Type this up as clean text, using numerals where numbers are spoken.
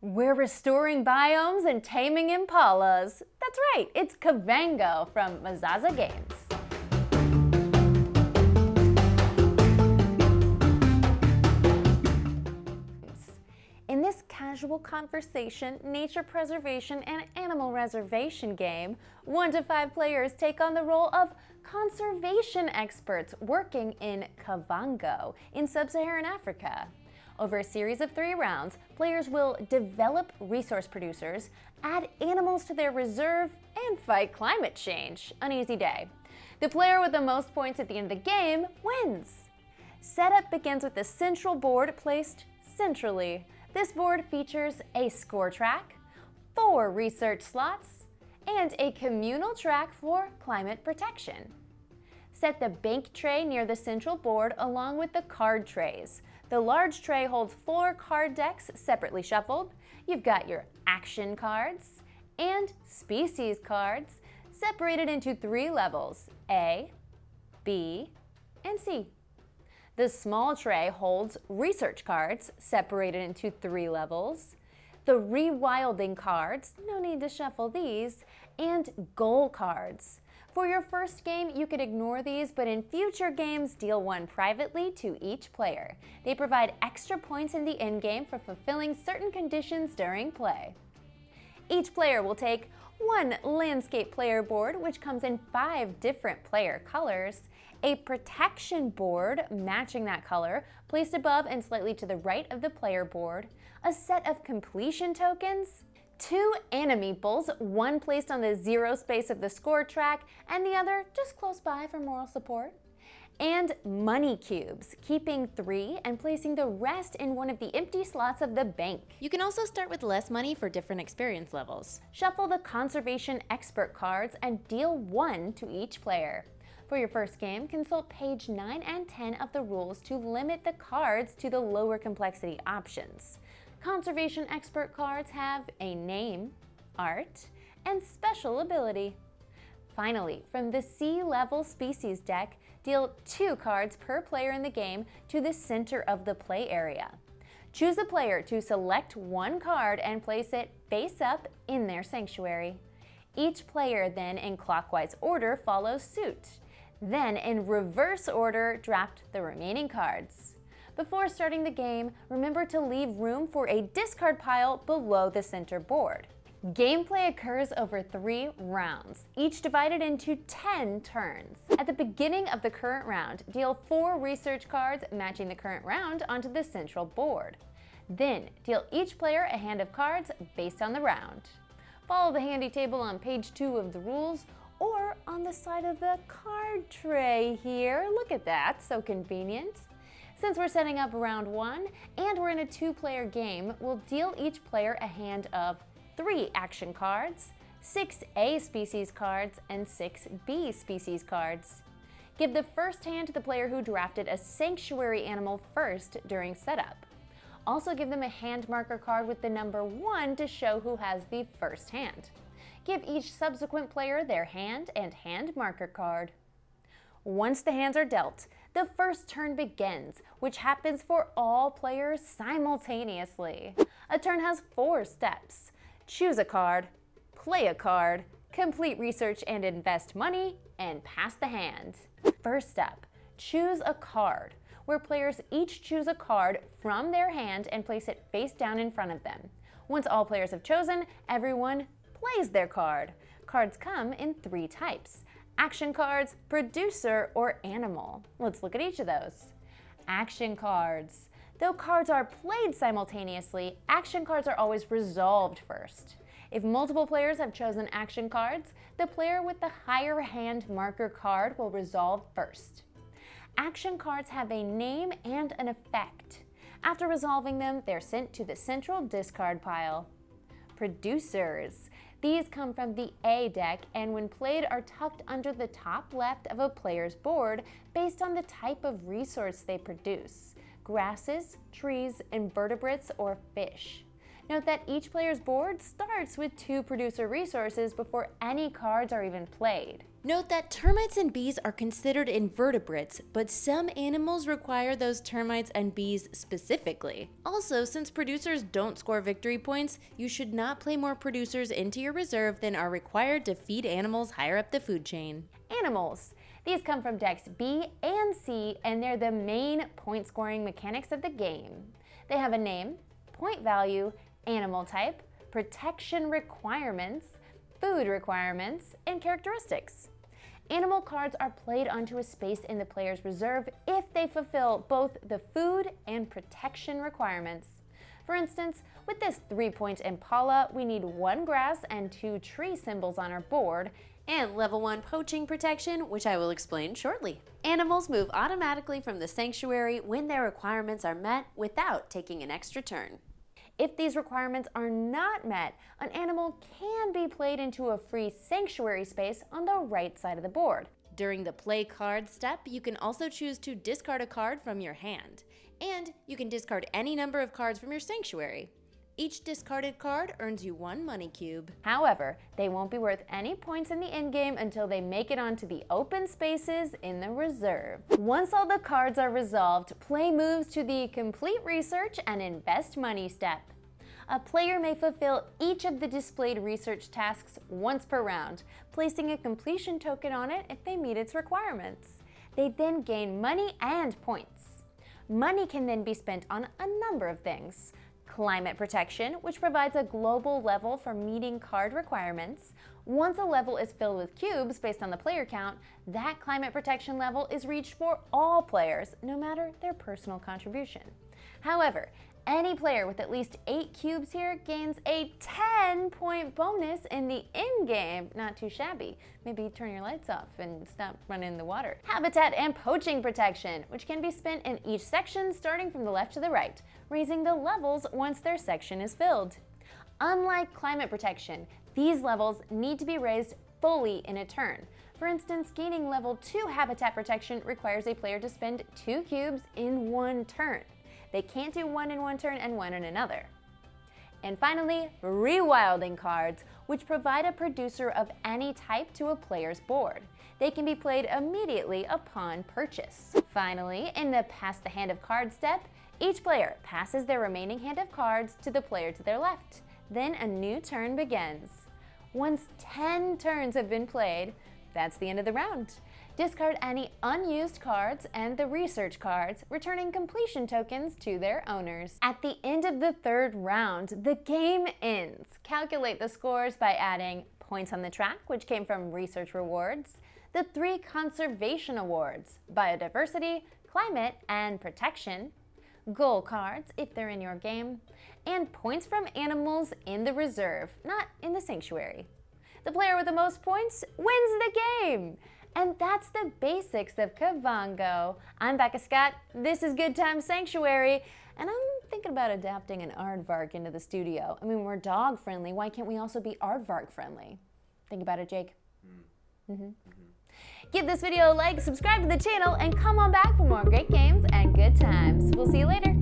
We're restoring biomes and taming impalas. That's right, it's Kavango from Mazaza Games. In this casual conversation, nature preservation, and animal reservation game, 1 to 5 players take on the role of conservation experts working in Kavango in sub-Saharan Africa. Over a series of 3 rounds, players will develop resource producers, add animals to their reserve, and fight climate change. An easy day. The player with the most points at the end of the game wins. Setup begins with the central board placed centrally. This board features a score track, 4 research slots, and a communal track for climate protection. Set the bank tray near the central board along with the card trays. The large tray holds 4 card decks separately shuffled. You've got your action cards and species cards separated into 3 levels, A, B, and C. The small tray holds research cards separated into 3 levels, the rewilding cards, no need to shuffle these, and goal cards. For your first game, you could ignore these, but in future games, deal 1 privately to each player. They provide extra points in the endgame for fulfilling certain conditions during play. Each player will take 1 landscape player board, which comes in 5 different player colors, a protection board matching that color, placed above and slightly to the right of the player board, a set of completion tokens, 2 animeeples, 1 placed on the 0 space of the score track and the other just close by for moral support, and money cubes, keeping 3 and placing the rest in one of the empty slots of the bank. You can also start with less money for different experience levels. Shuffle the conservation expert cards and deal 1 to each player. For your first game, consult page 9 and 10 of the rules to limit the cards to the lower complexity options. Conservation expert cards have a name, art, and special ability. Finally, from the C-level species deck, deal 2 cards per player in the game to the center of the play area. Choose a player to select 1 card and place it face up in their sanctuary. Each player then, in clockwise order, follows suit. Then, in reverse order, draft the remaining cards. Before starting the game, remember to leave room for a discard pile below the center board. Gameplay occurs over 3 rounds, each divided into 10 turns. At the beginning of the current round, deal 4 research cards matching the current round onto the central board. Then, deal each player a hand of cards based on the round. Follow the handy table on page 2 of the rules or on the side of the card tray here. Look at that, so convenient. Since we're setting up round 1 and we're in a 2-player game, we'll deal each player a hand of 3 action cards, 6 A species cards, and 6 B species cards. Give the first hand to the player who drafted a sanctuary animal first during setup. Also give them a hand marker card with the number 1 to show who has the first hand. Give each subsequent player their hand and hand marker card. Once the hands are dealt, the first turn begins, which happens for all players simultaneously. A turn has 4 steps. Choose a card, play a card, complete research and invest money, and pass the hand. First step, choose a card, where players each choose a card from their hand and place it face down in front of them. Once all players have chosen, everyone plays their card. Cards come in 3 types: action cards, producer, or animal. Let's look at each of those. Action cards. Though cards are played simultaneously, action cards are always resolved first. If multiple players have chosen action cards, the player with the higher hand marker card will resolve first. Action cards have a name and an effect. After resolving them, they're sent to the central discard pile. Producers. These come from the A deck and when played are tucked under the top left of a player's board based on the type of resource they produce: grasses, trees, invertebrates, or fish. Note that each player's board starts with 2 producer resources before any cards are even played. Note that termites and bees are considered invertebrates, but some animals require those termites and bees specifically. Also, since producers don't score victory points, you should not play more producers into your reserve than are required to feed animals higher up the food chain. Animals. These come from decks B and C, and they're the main point scoring mechanics of the game. They have a name, point value, animal type, protection requirements, food requirements, and characteristics. Animal cards are played onto a space in the player's reserve if they fulfill both the food and protection requirements. For instance, with this 3-point Impala, we need 1 grass and 2 tree symbols on our board, and level 1 poaching protection, which I will explain shortly. Animals move automatically from the sanctuary when their requirements are met without taking an extra turn. If these requirements are not met, an animal can be played into a free sanctuary space on the right side of the board. During the play card step, you can also choose to discard a card from your hand, and you can discard any number of cards from your sanctuary. Each discarded card earns you 1 money cube. However, they won't be worth any points in the endgame until they make it onto the open spaces in the reserve. Once all the cards are resolved, play moves to the complete research and invest money step. A player may fulfill each of the displayed research tasks once per round, placing a completion token on it if they meet its requirements. They then gain money and points. Money can then be spent on a number of things. Climate protection, which provides a global level for meeting card requirements. Once a level is filled with cubes based on the player count, that climate protection level is reached for all players, no matter their personal contribution. However, any player with at least 8 cubes here gains a 10-point bonus in the in-game. Not too shabby. Maybe turn your lights off and stop running in the water. Habitat and poaching protection, which can be spent in each section starting from the left to the right, raising the levels once their section is filled. Unlike climate protection, these levels need to be raised fully in a turn. For instance, gaining level 2 habitat protection requires a player to spend 2 cubes in 1 turn. They can't do 1 in 1 turn and 1 in another. And finally, rewilding cards, which provide a producer of any type to a player's board. They can be played immediately upon purchase. Finally, in the pass the hand of cards step, each player passes their remaining hand of cards to the player to their left. Then a new turn begins. Once 10 turns have been played, that's the end of the round. Discard any unused cards and the research cards, returning completion tokens to their owners. At the end of the 3rd round, the game ends. Calculate the scores by adding points on the track, which came from research rewards, the 3 conservation awards, biodiversity, climate, and protection, goal cards if they're in your game, and points from animals in the reserve, not in the sanctuary. The player with the most points wins the game! And that's the basics of Kavango. I'm Becca Scott, this is Good Times Sanctuary, and I'm thinking about adapting an aardvark into the studio. I mean, we're dog friendly, why can't we also be aardvark friendly? Think about it, Jake. Give this video a like, subscribe to the channel, and come on back for more great games and good times. We'll see you later.